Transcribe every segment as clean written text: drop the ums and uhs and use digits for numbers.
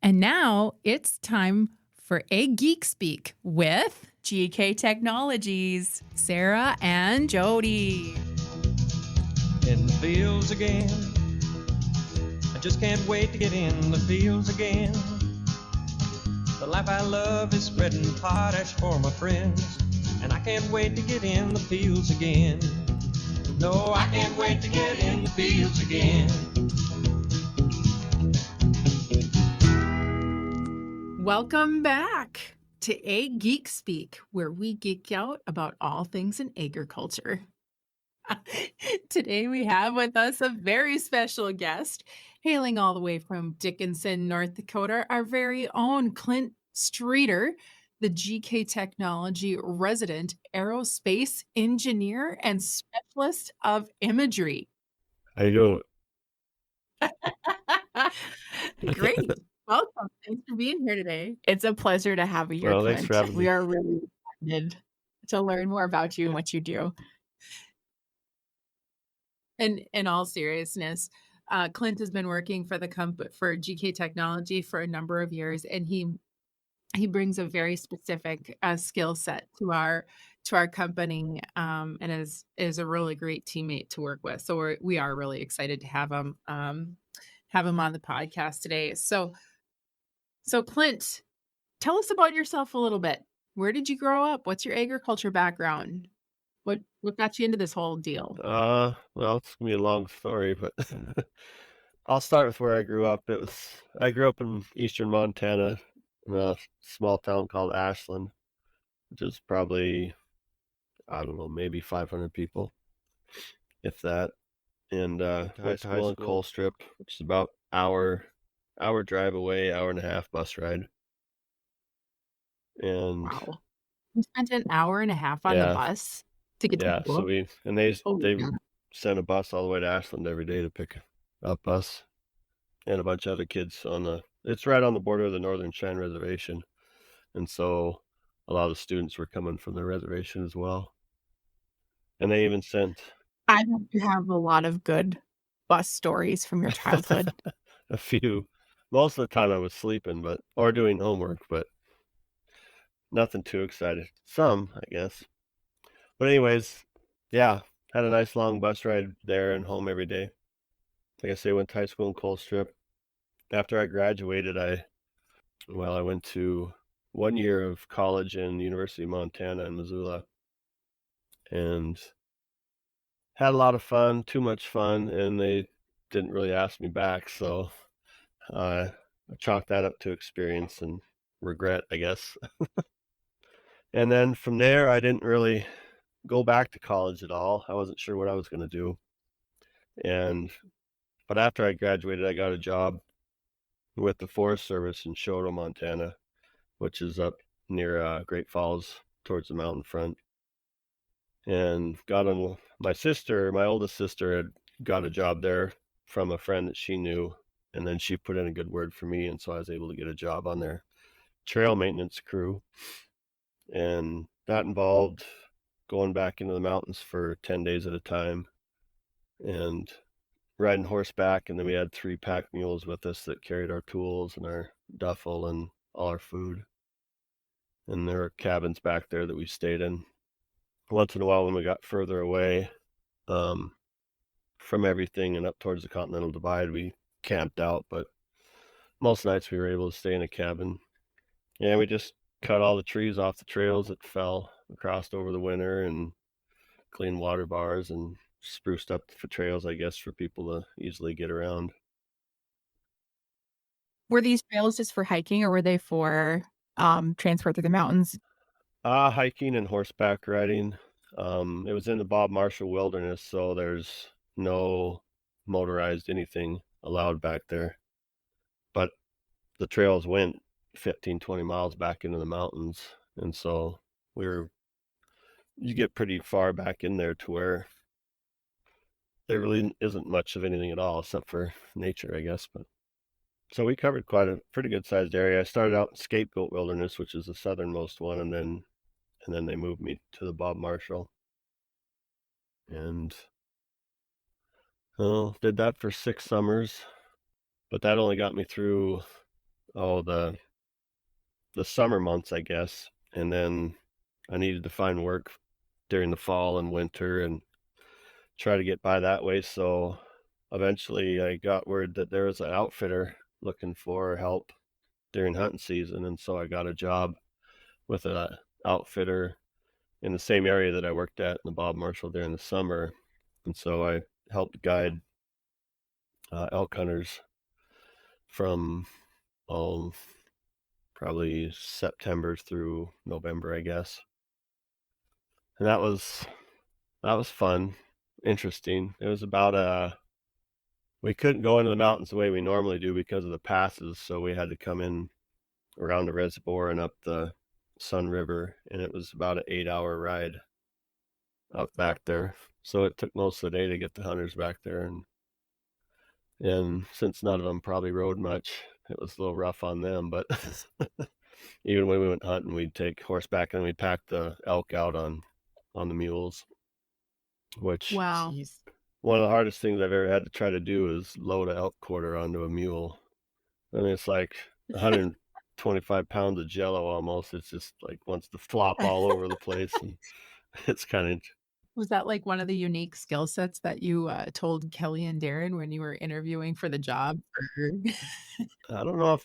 And now it's time for a Geek Speak with GK Technologies, Sarah and Jody. In the fields again, I just can't wait to get in the fields again. The life I love is spreading potash for my friends, and I can't wait to get in the fields again. No, I can't wait to get in the fields again. Welcome back to A Geek Speak, where we geek out about all things in agriculture. Today we have with us a very special guest, hailing all the way from Dickinson, North Dakota, our very own Clint Streeter, the GK Technology resident aerospace engineer and specialist of imagery. How you doing? Great. Welcome. Thanks for being here today. it's a pleasure to have you here, Well, Clint. thanks for having We me. are really excited to learn more about you and what you do. And in all seriousness, Clint has been working for for GK Technology for a number of years, and he brings a very specific skill set to our company, and is a really great teammate to work with. So we are really excited to have him on the podcast today. So Clint, tell us about yourself a little bit. Where did you grow up? What's your agriculture background? What got you into this whole deal? Well, it's gonna be a long story, but I'll start with where I grew up. I grew up in eastern Montana, in a small town called Ashland, which is probably, I don't know, maybe 500 people, if that. And went to high school in Colstrip, which is about hour drive away, hour and a half bus ride. And Wow. You spent an hour and a half on the bus to get to school? So they sent a bus all the way to Ashland every day to pick up us and a bunch of other kids it's right on the border of the Northern Cheyenne Reservation. And so a lot of the students were coming from the reservation as well. And they even sent... I hope you have a lot of good bus stories from your childhood. A few. Most of the time I was sleeping or doing homework, but nothing too exciting. Some, I guess. But anyways, yeah, had a nice long bus ride there and home every day. Like I say, went to high school in Colstrip. After I graduated, I went to 1 year of college in University of Montana in Missoula, and had a lot of fun, too much fun, and they didn't really ask me back, so I chalked that up to experience and regret, I guess. And then from there, I didn't really go back to college at all. I wasn't sure what I was going to do. But after I graduated, I got a job with the Forest Service in Shoto, Montana, which is up near Great Falls towards the mountain front. And my oldest sister had got a job there from a friend that she knew, and then she put in a good word for me, and so I was able to get a job on their trail maintenance crew. And that involved going back into the mountains for 10 days at a time and riding horseback. And then we had 3 pack mules with us that carried our tools and our duffel and all our food. And there were cabins back there that we stayed in. Once in a while when we got further away from everything and up towards the Continental Divide, we camped out, but most nights we were able to stay in a cabin. Yeah, we just cut all the trees off the trails that fell across over the winter and cleaned water bars and spruced up the trails, I guess, for people to easily get around. Were these trails just for hiking, or were they for transport through the mountains? Hiking and horseback riding. It was in the Bob Marshall Wilderness, so there's no motorized anything allowed back there. But the trails went 15, 20 miles back into the mountains, and so you get pretty far back in there to where there really isn't much of anything at all except for nature, I guess. But so we covered quite a pretty good sized area. I started out in Scapegoat Wilderness, which is the southernmost one, and then they moved me to the Bob Marshall, and did that for 6 summers. But that only got me through the summer months, I guess. And then I needed to find work during the fall and winter and try to get by that way. So eventually I got word that there was an outfitter looking for help during hunting season. And so I got a job with an outfitter in the same area that I worked at in the Bob Marshall during the summer. And so I helped guide elk hunters from probably September through November, I guess. And that was fun, interesting. It was about we couldn't go into the mountains the way we normally do because of the passes, so we had to come in around the reservoir and up the Sun River, and it was about an 8-hour ride up back there. So it took most of the day to get the hunters back there, and since none of them probably rode much, it was a little rough on them. But even when we went hunting, we'd take horseback and we'd pack the elk out on the mules, which Wow. Jeez. one of the hardest things I've ever had to try to do is load an elk quarter onto a mule. I mean, it's like 125 pounds of jello almost. It's just like wants to flop all over the place, and it's kind of. Was that like one of the unique skill sets that you told Kelly and Darren when you were interviewing for the job? I don't know if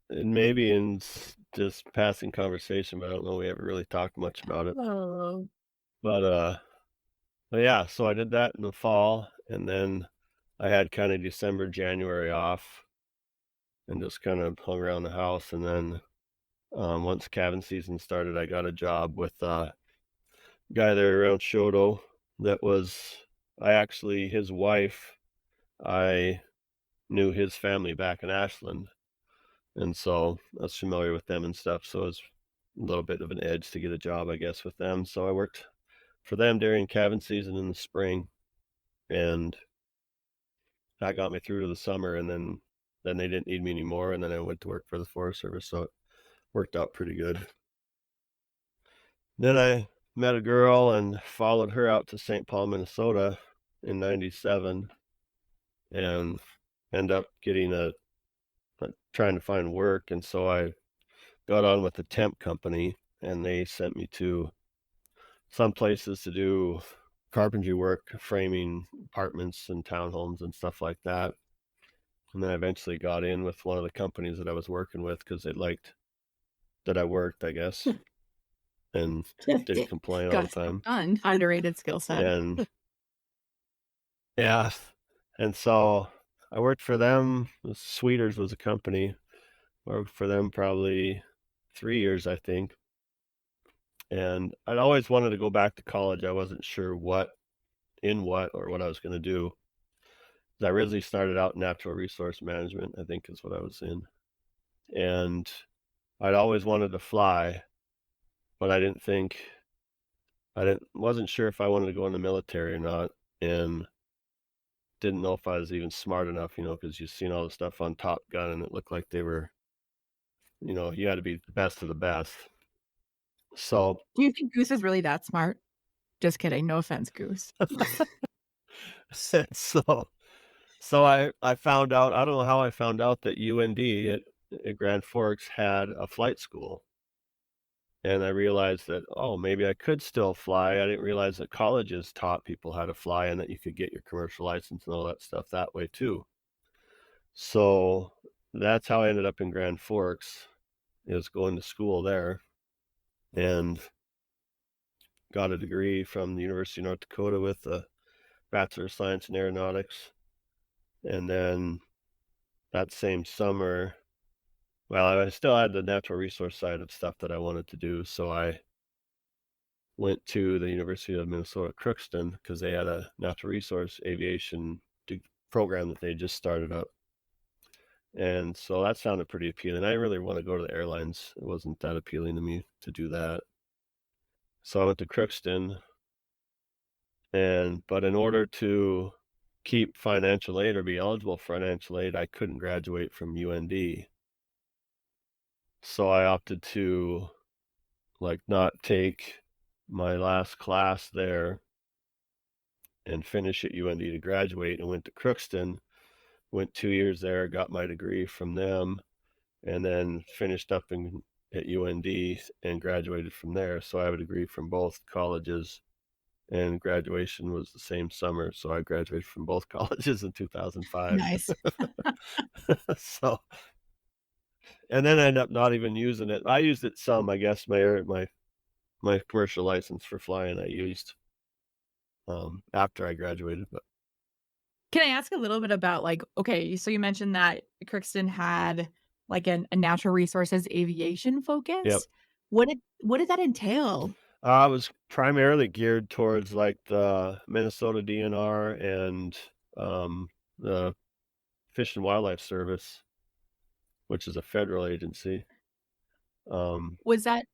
maybe in just passing conversation, but I don't know we ever really talked much about it. Oh. But yeah, so I did that in the fall, and then I had kind of December, January off, and just kind of hung around the house. And then once cabin season started, I got a job with a guy there around Shoto that was his wife. I knew his family back in Ashland, and so I was familiar with them and stuff. So it was a little bit of an edge to get a job, I guess, with them. So I worked for them during cabin season in the spring, and that got me through to the summer. And then they didn't need me anymore, and then I went to work for the Forest Service, so it worked out pretty good. Then I met a girl and followed her out to St. Paul, Minnesota in '97, and ended up getting trying to find work. And so I got on with a temp company, and they sent me to some places to do carpentry work, framing apartments and townhomes and stuff like that. And then I eventually got in with one of the companies that I was working with because they liked that I worked, I guess, and didn't complain all the Got time. underrated skill set. And yeah, and so I worked for them. Sweeters was a company. I worked for them probably 3 years, I think. And I'd always wanted to go back to college. I wasn't sure what or what I was going to do. I originally started out in natural resource management, I think is what I was in. And I'd always wanted to fly, but I wasn't sure if I wanted to go in the military or not, and didn't know if I was even smart enough, because you've seen all the stuff on Top Gun, and it looked like they were, you had to be the best of the best. So Do you think Goose is really that smart? Just kidding. No offense, Goose. so I found out, I don't know how I found out that UND at Grand Forks had a flight school. And I realized that, maybe I could still fly. I didn't realize that colleges taught people how to fly and that you could get your commercial license and all that stuff that way too. So that's how I ended up in Grand Forks, is going to school there, and got a degree from the University of North Dakota with a Bachelor of Science in Aeronautics. And then that same summer, I still had the natural resource side of stuff that I wanted to do, so I went to the University of Minnesota Crookston because they had a natural resource aviation program that they just started up. And so that sounded pretty appealing. I didn't really want to go to the airlines. It wasn't that appealing to me to do that. So I went to Crookston, but in order to keep financial aid or be eligible for financial aid, I couldn't graduate from UND. So I opted to not take my last class there and finish at UND to graduate, and went to Crookston, went 2 years there, got my degree from them, and then finished up at UND and graduated from there. So I have a degree from both colleges, and graduation was the same summer. So I graduated from both colleges in 2005. Nice. So, and then I ended up not even using it. I used it some, I guess. My commercial license for flying I used after I graduated, but Can I ask a little bit about like, okay, so you mentioned that Crookston had like a natural resources aviation yep. focus. What did that entail? I was primarily geared towards like the Minnesota DNR and the Fish and Wildlife Service, which is a federal agency. Was that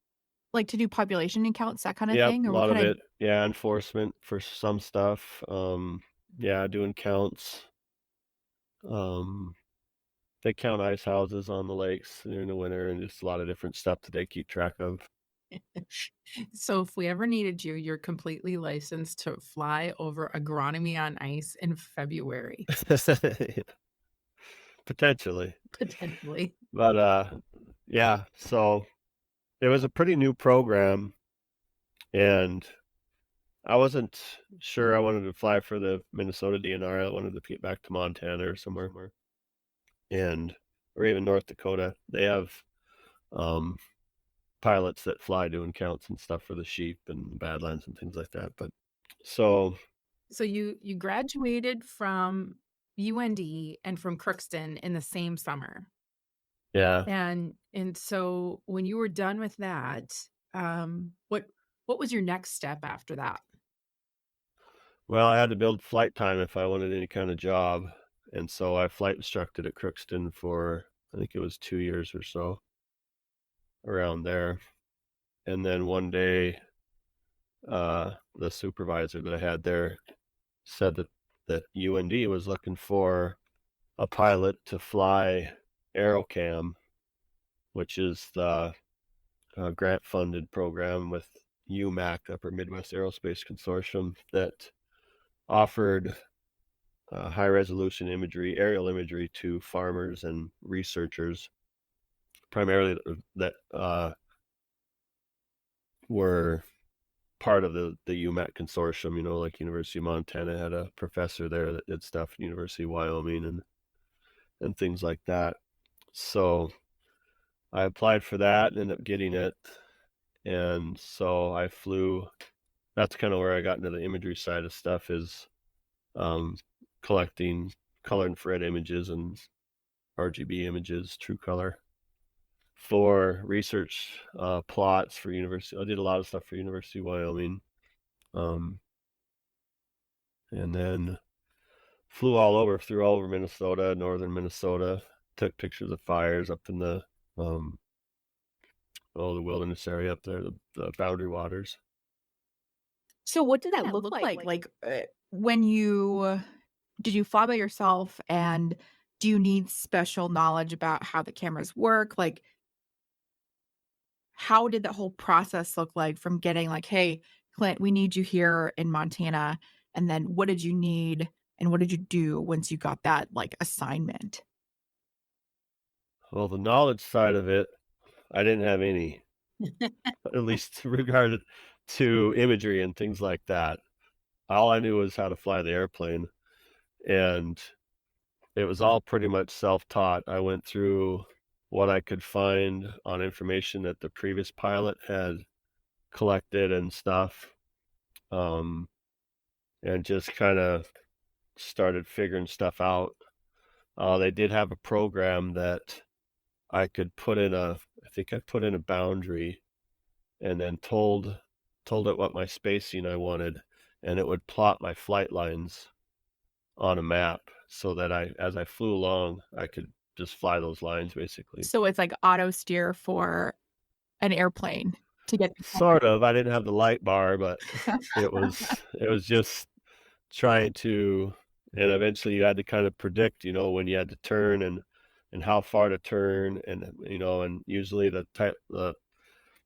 like to do population counts, that kind of Yep, thing? a Or what lot of kind it. Yeah, enforcement for some stuff. Yeah, doing counts. They count ice houses on the lakes during the winter, and just a lot of different stuff that they keep track of. So if we ever needed you, you're completely licensed to fly over agronomy on ice in February, Potentially. potentially. But yeah, so it was a pretty new program, and I wasn't sure I wanted to fly for the Minnesota DNR. I wanted to get back to Montana or somewhere, and or even North Dakota. They have pilots that fly doing counts and stuff for the sheep and Badlands and things like that. But so So you graduated from UND and from Crookston in the same summer. yeah, And so when you were done with that, what was your next step after that? well, I had to build flight time if I wanted any kind of job, and so I flight instructed at Crookston for I think it was 2 years or so, around there. And then one day, the supervisor that I had there said that UND was looking for a pilot to fly AeroCam, which is the grant-funded program with UMAC, Upper Midwest Aerospace Consortium, that offered high-resolution imagery, aerial imagery, to farmers and researchers, primarily that were part of the UMAC consortium. You know, like University of Montana had a professor there that did stuff at University of Wyoming and things like that. So I applied for that and ended up getting it. And so I flew. That's kind of where I got into the imagery side of stuff, is collecting color infrared images and RGB images, true color, for research plots for university. I did a lot of stuff for University of Wyoming, and then flew through all over Minnesota, northern Minnesota. Took pictures of fires up in the the wilderness area up there, the Boundary Waters. So what did that look like? Like when you did you fly by yourself, and do you need special knowledge about how the cameras work? Like how did that whole process look like from getting like, hey, Clint, we need you here in Montana, and then what did you need and what did you do once you got that like assignment? Well, the knowledge side of it, I didn't have any, at least regarded to imagery and things like that. All I knew was how to fly the airplane, and it was all pretty much self-taught. I went through what I could find on information that the previous pilot had collected and stuff, and just kind of started figuring stuff out. They did have a program that I could put in I think I put in a boundary, and then told it what my spacing I wanted, and it would plot my flight lines on a map, so that as I flew along, I could just fly those lines basically. So it's like auto steer for an airplane to get Sort of. I didn't have the light bar, but it was just trying to, and eventually you had to kind of predict, when you had to turn and how far to turn, and and usually the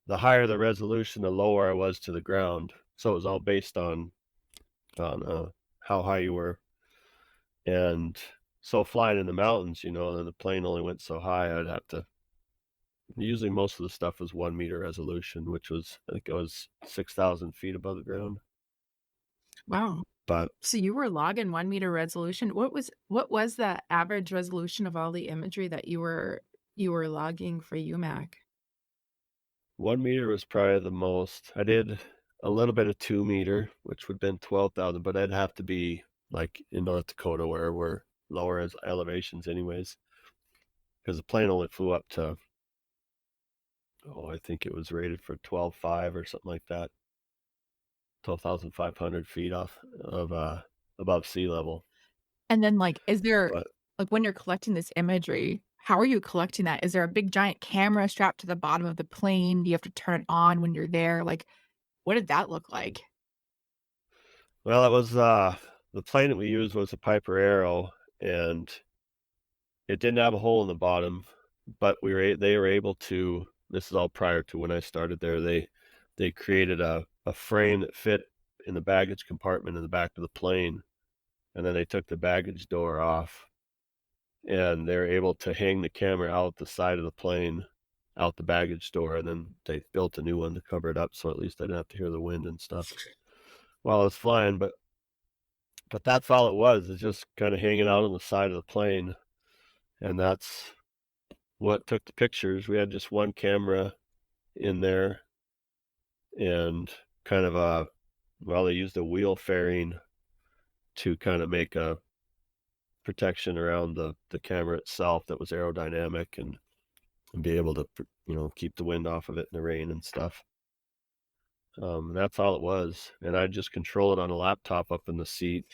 higher the resolution, the lower I was to the ground. So it was all based on how high you were. And so flying in the mountains, and the plane only went so high, I'd have to Usually most of the stuff was 1 meter resolution, which was, I think it was 6,000 feet above the ground. Wow. But So you were logging 1 meter resolution. What was the average resolution of all the imagery that you were logging for UMAC? 1 meter was probably the most. I did a little bit of 2 meter, which would have been 12,000, but I'd have to be like in North Dakota where we're lower as elevations anyways, because the plane only flew up to, I think it was rated for 12.5 or something like that, 12,500 feet off of above sea level. And then, like, is there But like, when you're collecting this imagery, how are you collecting that? Is there a big giant camera strapped to the bottom of the plane? Do you have to turn it on when you're there? Like, what did that look like? well, it was the plane that we used was a Piper Arrow, and it didn't have a hole in the bottom, but they were able to. This is all prior to when I started there. They created a frame that fit in the baggage compartment in the back of the plane, and then they took the baggage door off, and they're able to hang the camera out the side of the plane, out the baggage door, and then they built a new one to cover it up, so at least I didn't have to hear the wind and stuff while I was flying. But that's all it was. It's just kind of hanging out on the side of the plane, and that's what took the pictures. We had just one camera in there, and kind of they used a wheel fairing to kind of make a protection around the camera itself that was aerodynamic and be able to keep the wind off of it in the rain and stuff. That's all it was, and I just control it on a laptop up in the seat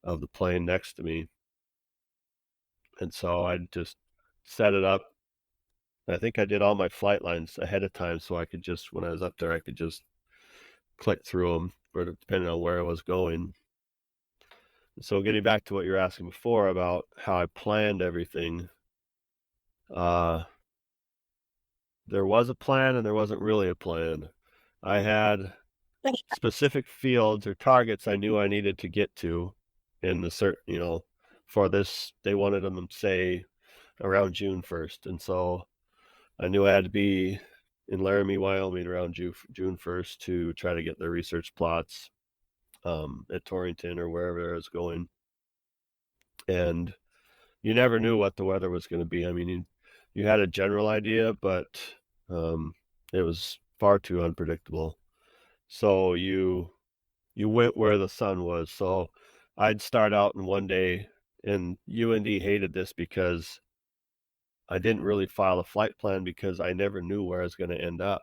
of the plane next to me, and so I'd just set it up. I think I did all my flight lines ahead of time, so I could just, when I was up there, I could just click through them, or depending on where I was going. So getting back to what you were asking before about how I planned everything, there was a plan and there wasn't really a plan. I had specific fields or targets I knew I needed to get to in the certain, for this, they wanted them, say, around June 1st. And so I knew I had to be in Laramie, Wyoming around June 1st to try to get the research plots at Torrington or wherever I was going. And you never knew what the weather was going to be. I mean, you had a general idea, but it was far too unpredictable. So you went where the sun was. So I'd start out in one day, and UND hated this because I didn't really file a flight plan because I never knew where I was going to end up.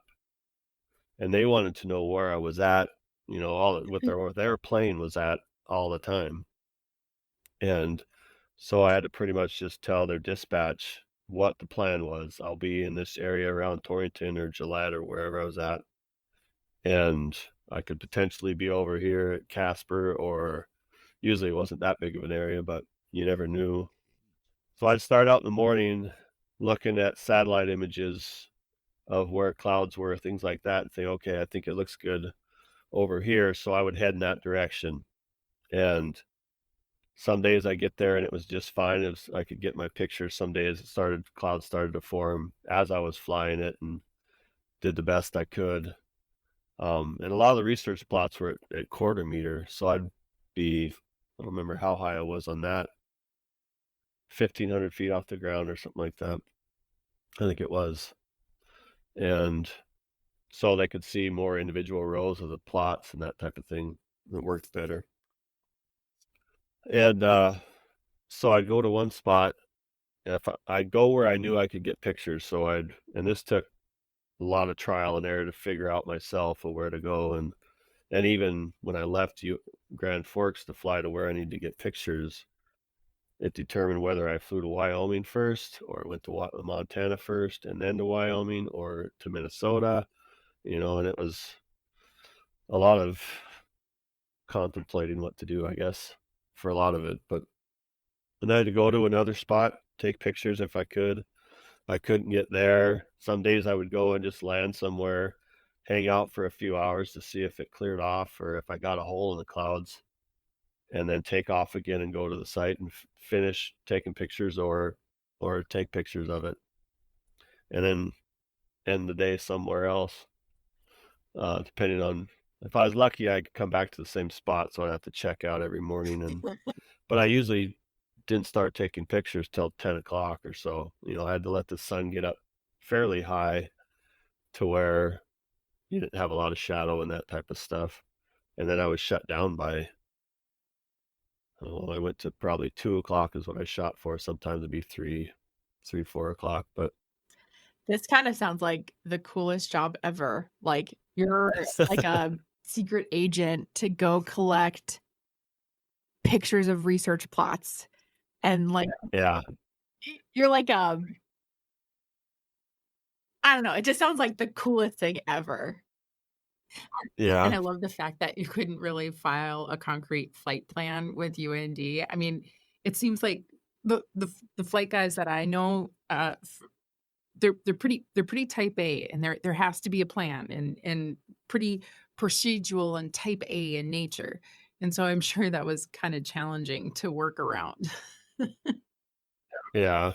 And they wanted to know where I was at, all what their plane was at all the time. And so I had to pretty much just tell their dispatch what the plan was. I'll be in this area around Torrington or Gillette or wherever I was at. And I could potentially be over here at Casper, or usually it wasn't that big of an area, but you never knew. So I'd start out in the morning looking at satellite images of where clouds were, things like that, and think, okay, I think it looks good over here. So I would head in that direction. And some days I get there and it was just fine. I could get my pictures. Some days clouds started to form as I was flying it, and did the best I could. And a lot of the research plots were at quarter meter. So I don't remember how high I was on that, 1,500 feet off the ground or something like that. I think it was. And so they could see more individual rows of the plots and that type of thing. It worked better. And so I'd go to one spot, and if I'd go where I knew I could get pictures. So and this took a lot of trial and error to figure out myself of where to go. And even when I left Grand Forks to fly to where I needed to get pictures, it determined whether I flew to Wyoming first, or went to Montana first and then to Wyoming, or to Minnesota, and it was a lot of contemplating what to do, I guess, for a lot of it. But then I had to go to another spot, take pictures if I could. I couldn't get there. Some days I would go and just land somewhere, hang out for a few hours to see if it cleared off or if I got a hole in the clouds, and then take off again and go to the site and finish taking pictures or take pictures of it. And then end the day somewhere else. Depending on if I was lucky, I could come back to the same spot, so I'd have to check out every morning. But I usually didn't start taking pictures till 10 o'clock or so. I had to let the sun get up fairly high to where you didn't have a lot of shadow and that type of stuff. And then I was shut down by, I went to probably 2 o'clock is what I shot for. Sometimes it'd be 4 o'clock. But This kinda sounds like the coolest job ever. Like, you're like a secret agent to go collect pictures of research plots, and, like, yeah, you're like, I don't know, it just sounds like the coolest thing ever. And yeah, I love the fact that you couldn't really file a concrete flight plan with UND. I mean, it seems like the flight guys that I know, they're pretty type A, and there has to be a plan and pretty procedural and type A in nature. And so I'm sure that was kind of challenging to work around. yeah,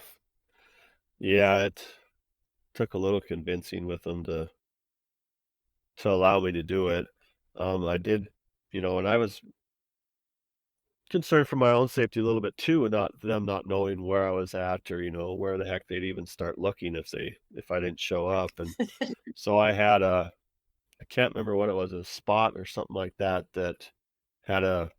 yeah. It took a little convincing with them to allow me to do it. I did, and I was concerned for my own safety a little bit too, and not them not knowing where I was at, or where the heck they'd even start looking if I didn't show up. And so I can't remember what it was, a spot or something like that that had a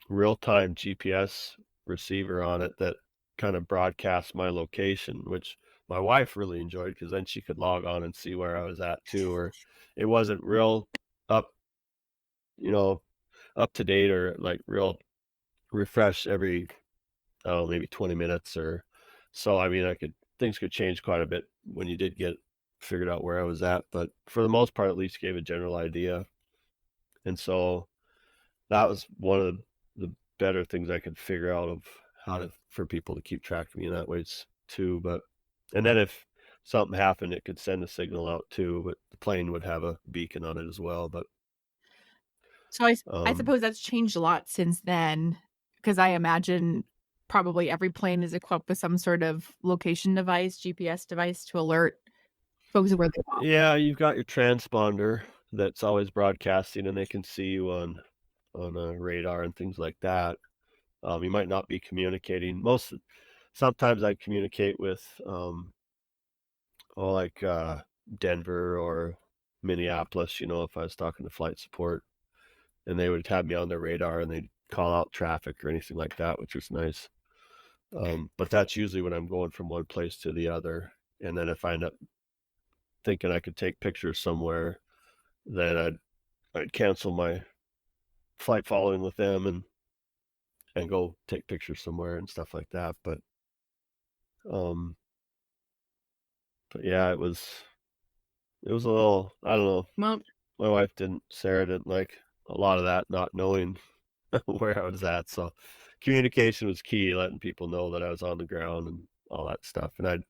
real-time GPS receiver on it that kind of broadcast my location, which my wife really enjoyed because then she could log on and see where I was at too. Or it wasn't real up, you know, up to date, or like real refresh every, oh, maybe 20 minutes or so. I mean, things could change quite a bit when you did get figured out where I was at, but for the most part, at least gave a general idea. And so that was one of the better things I could figure out of how to for people to keep track of me in that ways too. But and then if something happened, it could send a signal out too, but the plane would have a beacon on it as well. But So I um, suppose that's changed a lot since then, because I imagine probably every plane is equipped with some sort of location device, GPS device to alert folks where they are. yeah, you've got your transponder that's always broadcasting, and they can see you on a radar and things like that. You might not be communicating. Sometimes I communicate with like Denver or Minneapolis. If I was talking to flight support, and they would have me on their radar, and they'd call out traffic or anything like that, which was nice. But that's usually when I'm going from one place to the other. And then if I end up thinking I could take pictures somewhere, then I'd cancel my flight following with them and go take pictures somewhere and stuff like that. Um, but yeah, it was a little, I don't know. Well, My wife Sarah didn't like a lot of that, not knowing where I was at. So communication was key, letting people know that I was on the ground and all that stuff. And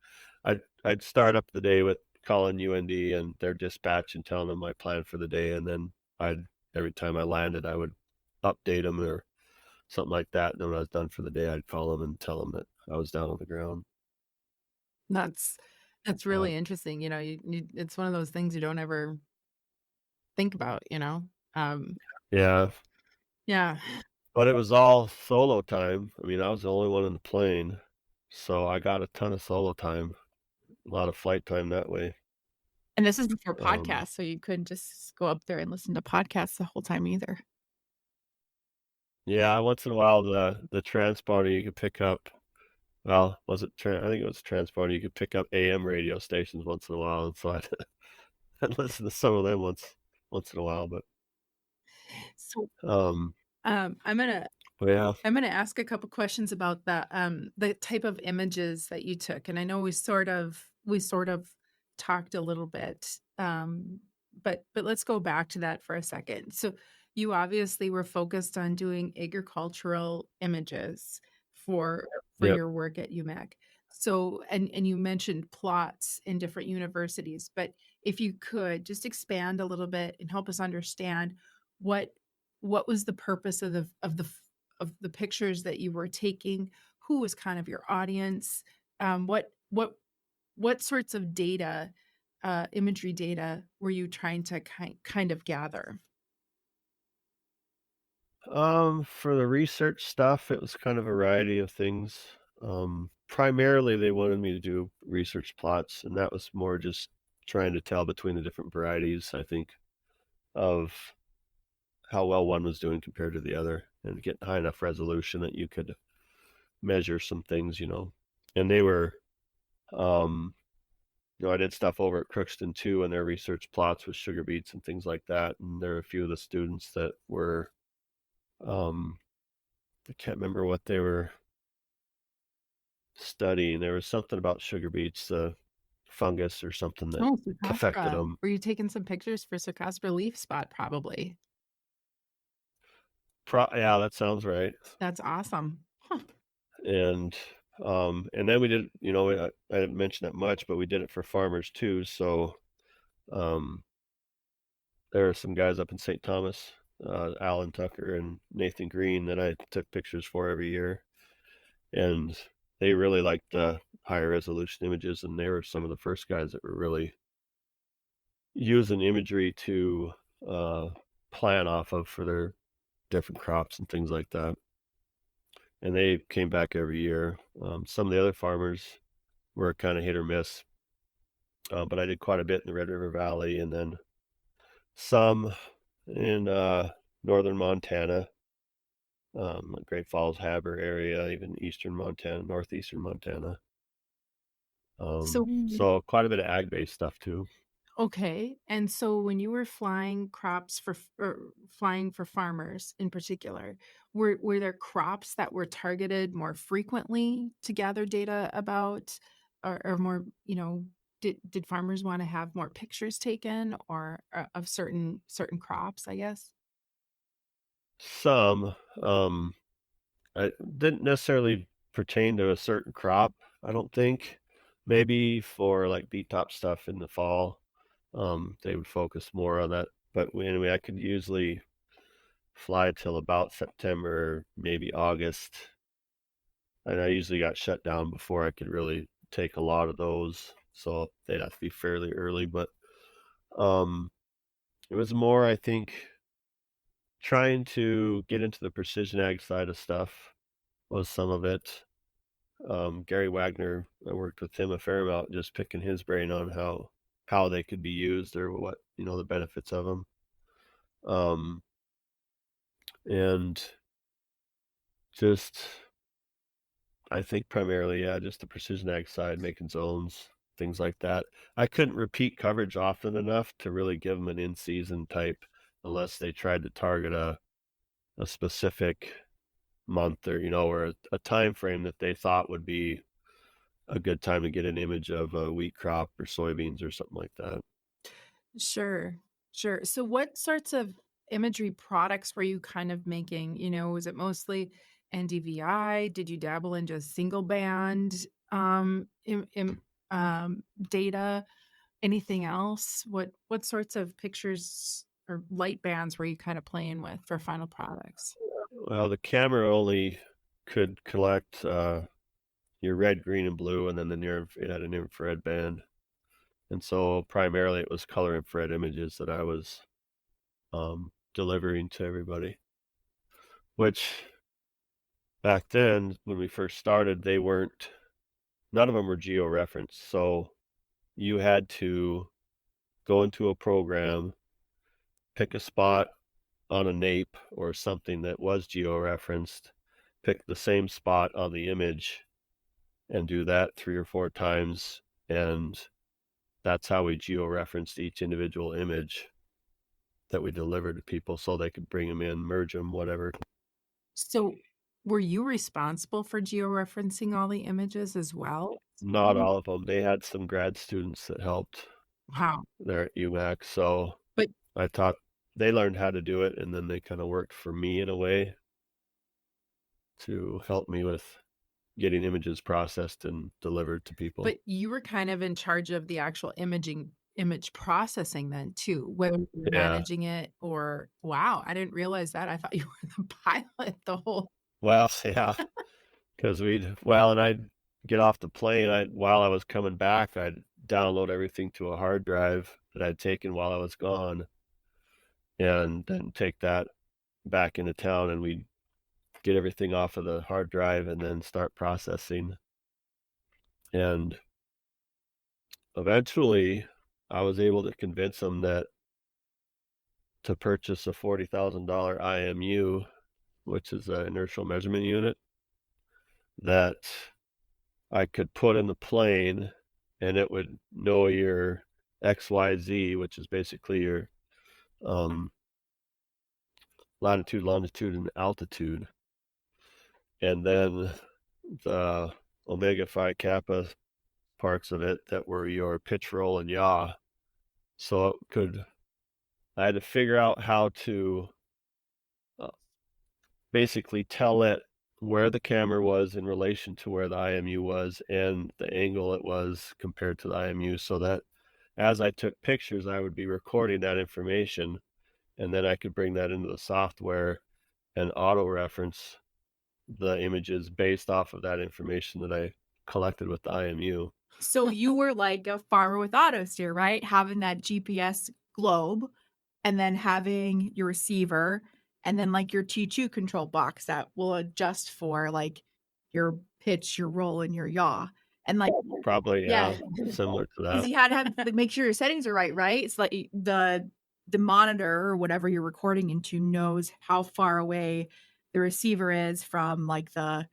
I'd start up the day with calling UND and their dispatch and telling them my plan for the day. And then every time I landed, I would update them or something like that. And then when I was done for the day, I'd call them and tell them that I was down on the ground. that's that's But really interesting. It's one of those things you don't ever think about. Um, yeah, yeah. but it was all solo time. I mean, I was the only one in the plane, so I got a ton of solo time, a lot of flight time that way. And this is before Um, podcasts, so you couldn't just go up there and listen to podcasts the whole time either. yeah, once in a while the transponder you could pick up. Well, was it? I think it was transponder. You could pick up AM radio stations once in a while, and so I'd listen to some of them once in a while. But So, um, um, I'm gonna but yeah, I'm gonna ask a couple questions about the type of images that you took. And I know we sort of talked a little bit, but let's go back to that for a second. So you obviously were focused on doing agricultural images for yep, your work at UMac. So and you mentioned plots in different universities, but if you could just expand a little bit and help us understand what what was the purpose of the pictures that you were taking? Who was kind of your audience? What sorts of data imagery data were you trying to kind of gather? For the research stuff, it was kind of a variety of things. Primarily, they wanted me to do research plots, and that was more just trying to tell between the different varieties, I think, of how well one was doing compared to the other, and get high enough resolution that you could measure some things, And they were, um, I did stuff over at Crookston too, and their research plots with sugar beets and things like that. And there were a few of the students that were, I can't remember what they were studying. There was something about sugar beets, the fungus or something that Oh, affected Sarcastra. them. Were you taking some pictures for Sarcastra leaf spot? Probably. Yeah, that sounds right. That's awesome. Huh. And then we did, I didn't mention that much, but we did it for farmers too. So um, there are some guys up in St. Thomas, Alan Tucker and Nathan Green, that I took pictures for every year, and they really liked the higher resolution images, and they were some of the first guys that were really using imagery to plan off of for their different crops and things like that. And they came back every year. Some of the other farmers were kind of hit or miss, but I did quite a bit in the Red River Valley, and then some in northern Montana, Great Falls, Haber area, even eastern Montana, northeastern Montana. So So quite a bit of ag-based stuff too. okay. And so when you were flying crops or flying for farmers in particular, were there crops that were targeted more frequently to gather data about, or more, did farmers want to have more pictures taken or of certain crops, I guess? Some, I didn't necessarily pertain to a certain crop, I don't think. Maybe for like beet top stuff in the fall, they would focus more on that. But anyway, I could usually fly till about September, maybe August, and I usually got shut down before I could really take a lot of those. So they'd have to be fairly early. But um, it was more, I think, trying to get into the precision ag side of stuff was some of it. Gary Wagner, I worked with him a fair amount, just picking his brain on how they could be used, or what, the benefits of them. And just, I think primarily, yeah, just the precision ag side, making zones, things like that. I couldn't repeat coverage often enough to really give them an in-season type, unless they tried to target a specific month, or a time frame that they thought would be a good time to get an image of a wheat crop or soybeans or something like that. Sure, sure. So what sorts of imagery products were you kind of making? Was it mostly NDVI? Did you dabble in just single band data? Anything else? What sorts of pictures or light bands were you kind of playing with for final products? Well, the camera only could collect your red, green, and blue, and then it had an infrared band. And so primarily it was color infrared images that I was delivering to everybody, which back then, when we first started, none of them were geo-referenced. So you had to go into a program, pick a spot on a nape or something that was geo-referenced, pick the same spot on the image, and do that 3 or 4 times. And that's how we geo-referenced each individual image that we delivered to people, so they could bring them in, merge them, whatever. So were you responsible for georeferencing all the images as well? Not all of them. They had some grad students that helped Wow. there at UMac. So But I taught, they learned how to do it, and then they kind of worked for me in a way to help me with getting images processed and delivered to people. But you were kind of in charge of the actual image processing then too, whether you were Yeah. managing it or wow, I didn't realize that. I thought you were the pilot the whole. Well, yeah, because and I'd get off the plane. While I was coming back, I'd download everything to a hard drive that I'd taken while I was gone, and then take that back into town, and we'd get everything off of the hard drive and then start processing. And eventually I was able to convince them that to purchase a $40,000 IMU, which is an inertial measurement unit, that I could put in the plane and it would know your XYZ, which is basically your latitude, longitude, and altitude. And then the omega phi kappa parts of it that were your pitch, roll, and yaw. So I had to figure out how to basically tell it where the camera was in relation to where the IMU was and the angle it was compared to the IMU, so that as I took pictures, I would be recording that information, and then I could bring that into the software and auto-reference the images based off of that information that I collected with the IMU. So you were like a farmer with autosteer, right? Having that GPS globe and then having your receiver and then like your T2 control box that will adjust for like your pitch, your roll, and your yaw. And like Probably, yeah, similar to because that. you had to have like, make sure your settings are right, right? It's like the monitor or whatever you're recording into knows how far away the receiver is from like the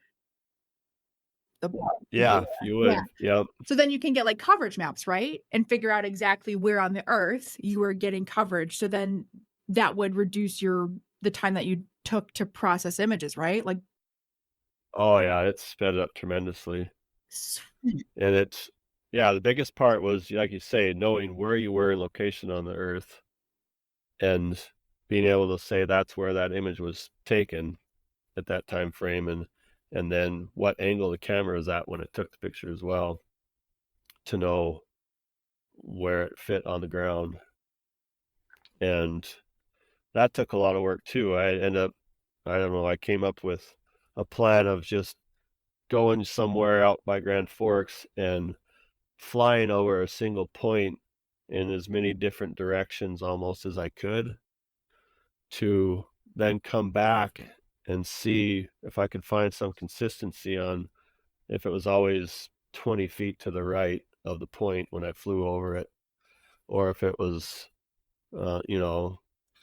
Yeah, you would. Yep. So then you can get like coverage maps, right? And figure out exactly where on the earth you were getting coverage. So then that would reduce the time that you took to process images, right? Like, oh yeah, it sped it up tremendously. And the biggest part was, like you say, knowing where you were in location on the earth and being able to say that's where that image was taken at that time frame, and then what angle the camera was at when it took the picture as well, to know where it fit on the ground. And that took a lot of work too. I came up with a plan of just going somewhere out by Grand Forks and flying over a single point in as many different directions almost as I could, to then come back and see if I could find some consistency on if it was always 20 feet to the right of the point when I flew over it, or if it was, where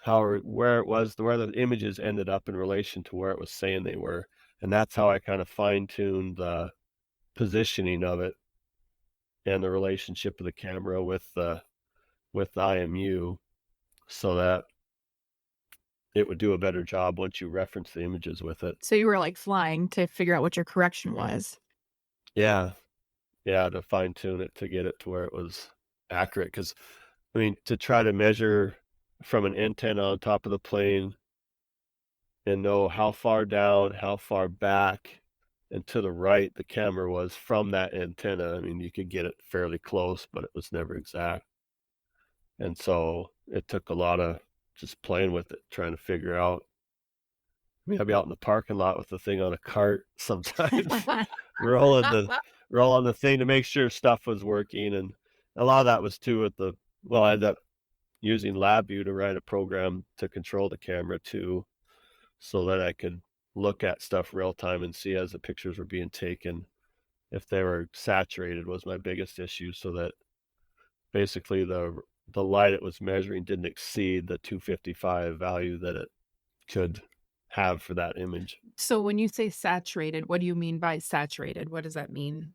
the images ended up in relation to where it was saying they were. And that's how I kind of fine-tuned the positioning of it and the relationship of the camera with the IMU, so that it would do a better job once you reference the images with it. so you were like flying to figure out what your correction was. Yeah, to fine tune it to get it to where it was accurate. Because, I mean, to try to measure from an antenna on top of the plane and know how far down, how far back, and to the right the camera was from that antenna. I mean, you could get it fairly close, but it was never exact. And so it took a lot of just playing with it, trying to figure out. I mean, I'd be out in the parking lot with the thing on a cart sometimes, rolling the thing to make sure stuff was working. And a lot of that was too I ended up using LabVIEW to write a program to control the camera too, so that I could look at stuff real time and see as the pictures were being taken if they were saturated was my biggest issue, so that basically the light it was measuring didn't exceed the 255 value that it could have for that image. So when you say saturated, what do you mean by saturated? What does that mean?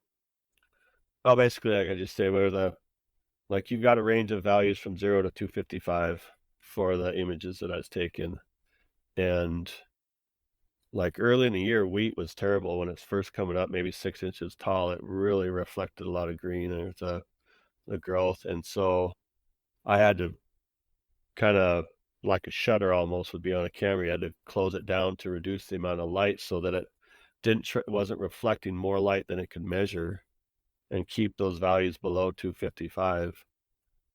Well, basically, like I just say, you've got a range of values from 0 to 255 for the images that I was taking. And like early in the year, wheat was terrible when it's first coming up, maybe 6 inches tall. It really reflected a lot of green and the growth. And so I had to kind of, like a shutter almost would be on a camera, you had to close it down to reduce the amount of light so that it wasn't reflecting more light than it could measure, and keep those values below 255,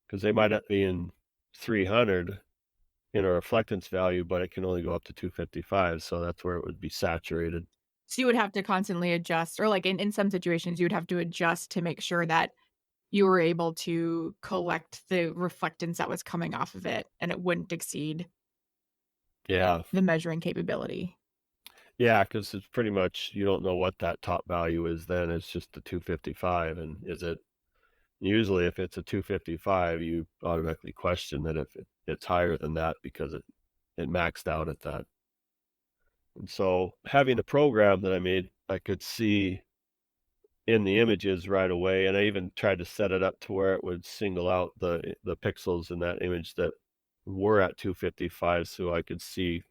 because they might not be in 300 in a reflectance value, but it can only go up to 255. So that's where it would be saturated. So you would have to constantly adjust, or like in some situations you would have to adjust to make sure that you were able to collect the reflectance that was coming off of it, and it wouldn't exceed Yeah. the measuring capability. Yeah, because it's pretty much you don't know what that top value is then. It's just the 255, and is it usually if it's a 255, you automatically question that if it's higher than that because it maxed out at that. And so having a program that I made, I could see in the images right away, and I even tried to set it up to where it would single out the pixels in that image that were at 255, so I could see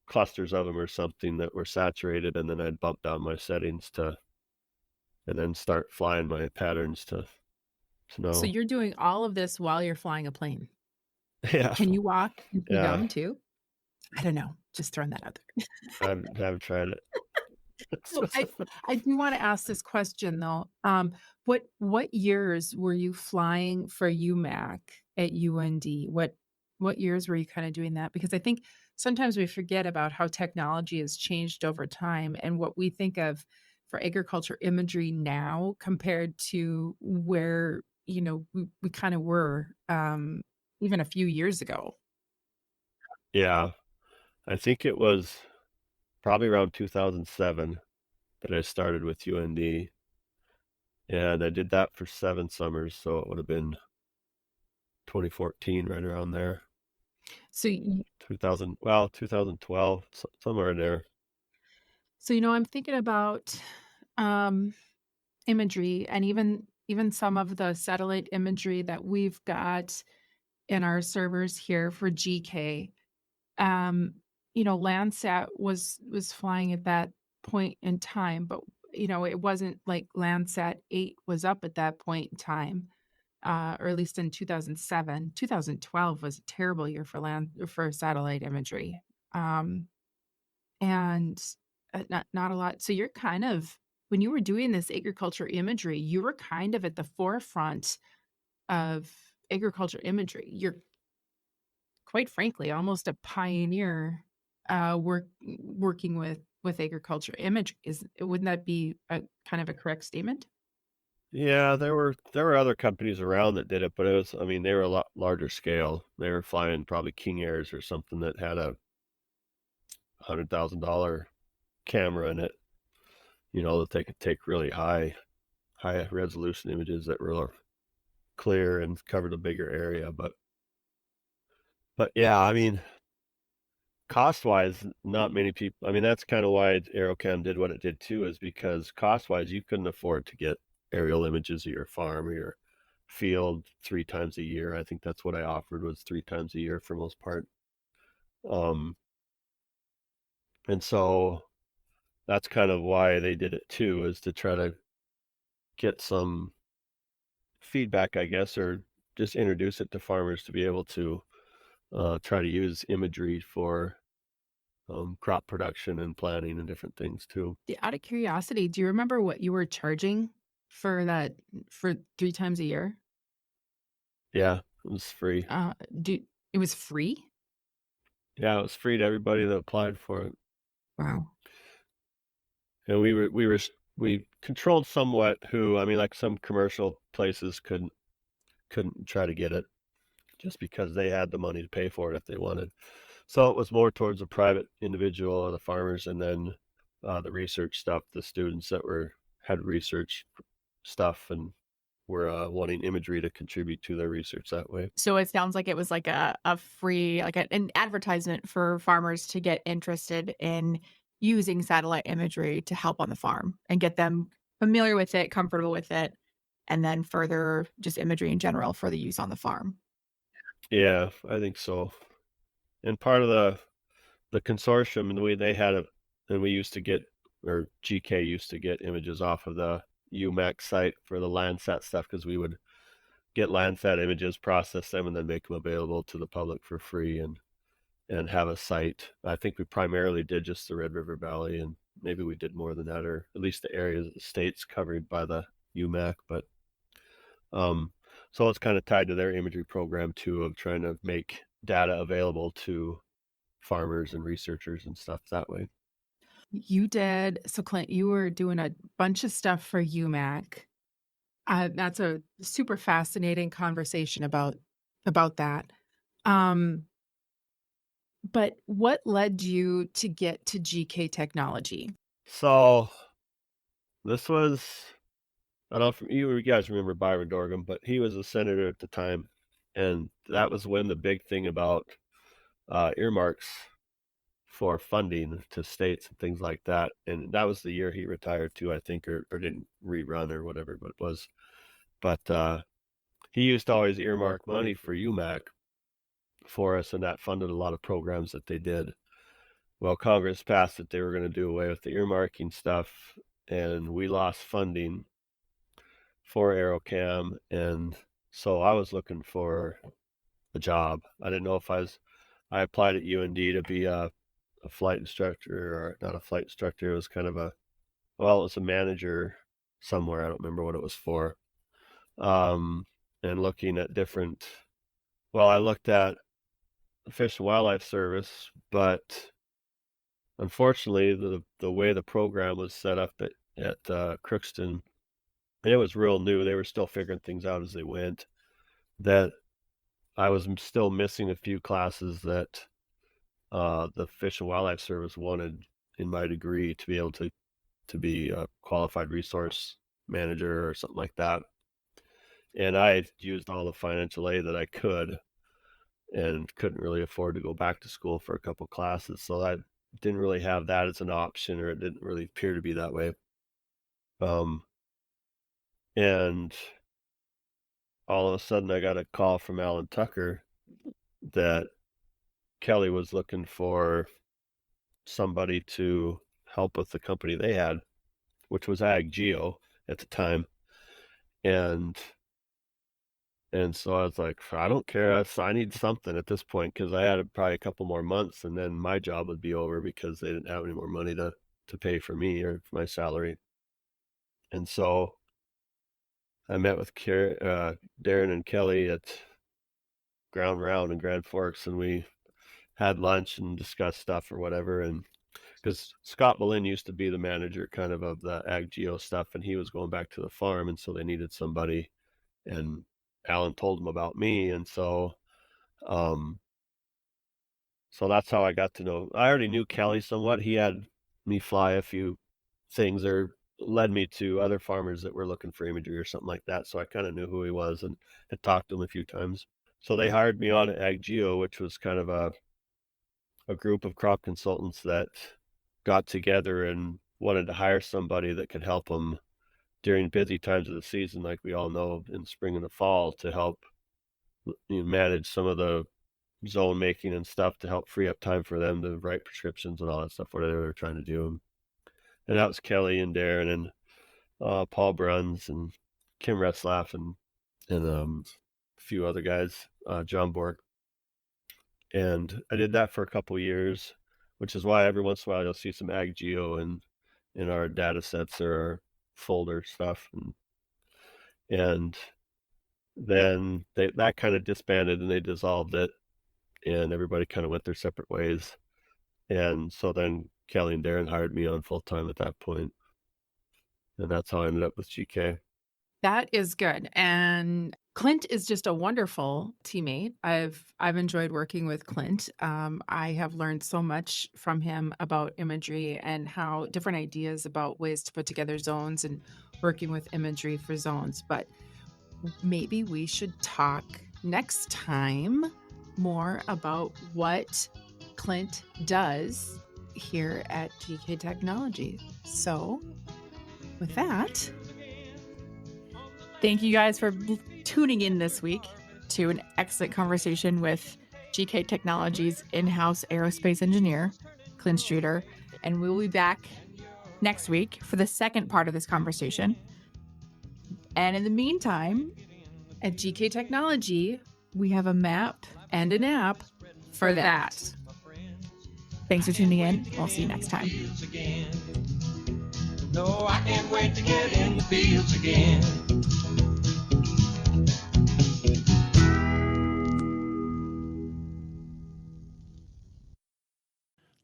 clusters of them or something that were saturated, and then I'd bump down my settings to, and then start flying my patterns to So know. you're doing all of this while you're flying a plane. Yeah, Can you walk and chew yeah, gum too? I don't know. Just throwing that out there. I've tried it. So I do want to ask this question though. What years were you flying for UMAC at UND? What years were you kind of doing that? Because I think sometimes we forget about how technology has changed over time and what we think of for agriculture imagery now compared to where, we kind of were even a few years ago. Yeah, I think it was probably around 2007 that I started with UND, and I did that for 7 summers, so it would have been 2014, right around there. So 2012, somewhere in there. So, I'm thinking about imagery and even some of the satellite imagery that we've got in our servers here for GK. Landsat was flying at that point in time, but it wasn't like Landsat 8 was up at that point in time. Or at least in 2007. 2012 was a terrible year for satellite imagery. And not a lot. So you're kind of when you were doing this agriculture imagery, you were kind of at the forefront of agriculture imagery. You're quite frankly almost a pioneer working with agriculture imagery. Wouldn't that be a kind of a correct statement? Yeah, there were other companies around that did it, but it was, I mean, they were a lot larger scale. They were flying probably King Airs or something that had a $100,000 camera in it, that they could take really high resolution images that were clear and covered a bigger area. But yeah, I mean, cost wise, not many people. I mean, that's kind of why Aerocam did what it did too, is because cost wise, you couldn't afford to get aerial images of your farm or your field 3 times a year. I think that's what I offered, was 3 times a year for most part. Um, and so that's kind of why they did it too, is to try to get some feedback, I guess, or just introduce it to farmers to be able to try to use imagery for crop production and planning and different things too. Out of curiosity, do you remember what you were charging for 3 times a year? Yeah, it was free. Do it was free? Yeah, it was free to everybody that applied for it. Wow. And we controlled somewhat who, I mean, like some commercial places couldn't try to get it just because they had the money to pay for it if they wanted. So it was more towards the private individual or the farmers, and then the research stuff, the students that had research stuff and were wanting imagery to contribute to their research that way. So it sounds like it was like a free, like an advertisement for farmers to get interested in using satellite imagery to help on the farm and get them familiar with it, comfortable with it, and then further just imagery in general for the use on the farm. Yeah, I think so. And part of the consortium and the way they had it, and we used to get, or GK used to get images off of the UMAC site for the Landsat stuff, because we would get Landsat images, process them, and then make them available to the public for free, and have a site. I think we primarily did just the Red River Valley, and maybe we did more than that, or at least the areas of the states covered by the UMAC. But so it's kind of tied to their imagery program too, of trying to make data available to farmers and researchers and stuff that way. You did. So Clint, you were doing a bunch of stuff for UMAC. That's a super fascinating conversation about that. Um, but what led you to get to GK Technology? So this was, I don't know if you guys remember Byron Dorgan, but he was a senator at the time. And that was when the big thing about earmarks for funding to states and things like that. And that was the year he retired too, I think, or didn't rerun or whatever it was. But he used to always earmark money for UMAC for us, and that funded a lot of programs that they did. Well, Congress passed that they were going to do away with the earmarking stuff, and we lost funding for AeroCam. And so I was looking for a job. I didn't know if I applied at UND to be a flight instructor, or not a flight instructor. It was kind of it was a manager somewhere. I don't remember what it was for. And looking at I looked at the Fish and Wildlife Service, but unfortunately, the way the program was set up at Crookston, and it was real new. They were still figuring things out as they went. That I was still missing a few classes that the Fish and Wildlife Service wanted in my degree to be able to be a qualified resource manager or something like that. And I used all the financial aid that I could, and couldn't really afford to go back to school for a couple classes. So I didn't really have that as an option, or it didn't really appear to be that way. And all of a sudden I got a call from Alan Tucker that Kelly was looking for somebody to help with the company they had, which was Ag Geo at the time. And so I was like, I don't care. I need something at this point, because I had probably a couple more months and then my job would be over, because they didn't have any more money to pay for me or for my salary. And so I met with Darren and Kelly at Ground Round in Grand Forks, and we had lunch and discussed stuff or whatever. And because Scott Boleyn used to be the manager kind of the Ag Geo stuff, and he was going back to the farm, and so they needed somebody. And Alan told him about me, and so that's how I got to know. I already knew Kelly somewhat. He had me fly a few things, or led me to other farmers that were looking for imagery or something like that. So I kind of knew who he was and had talked to him a few times. So they hired me on at Ag Geo, which was kind of a group of crop consultants that got together and wanted to hire somebody that could help them during busy times of the season, like we all know, in the spring and the fall, to help manage some of the zone making and stuff, to help free up time for them to write prescriptions and all that stuff, whatever they were trying to do. And that was Kelly and Darren and Paul Bruns and Kim Retzlaff and a few other guys, John Bork. And I did that for a couple years, which is why every once in a while you'll see some Ag Geo in our data sets or our folder stuff. And then that kind of disbanded, and they dissolved it, and everybody kind of went their separate ways. And so then Kelly and Darren hired me on full time at that point. And that's how I ended up with GK. That is good. And Clint is just a wonderful teammate. I've enjoyed working with Clint. I have learned so much from him about imagery and how different ideas about ways to put together zones and working with imagery for zones. But maybe we should talk next time more about what Clint does here at GK Technology. So with that, thank you guys for tuning in this week to an excellent conversation with GK Technology's in-house aerospace engineer, Clint Streeter. And we'll be back next week for the second part of this conversation. And in the meantime, at GK Technology, we have a map and an app for that. Thanks for tuning in. We'll see you next time. No, I can't wait to get in the fields again.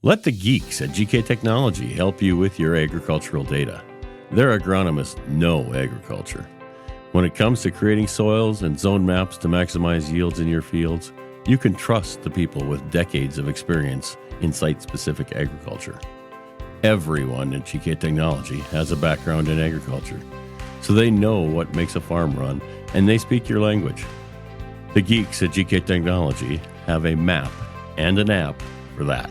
Let the geeks at GK Technology help you with your agricultural data. Their agronomists know agriculture. When it comes to creating soils and zone maps to maximize yields in your fields, you can trust the people with decades of experience in site-specific agriculture. Everyone at GK Technology has a background in agriculture, so they know what makes a farm run, and they speak your language. The geeks at GK Technology have a map and an app for that.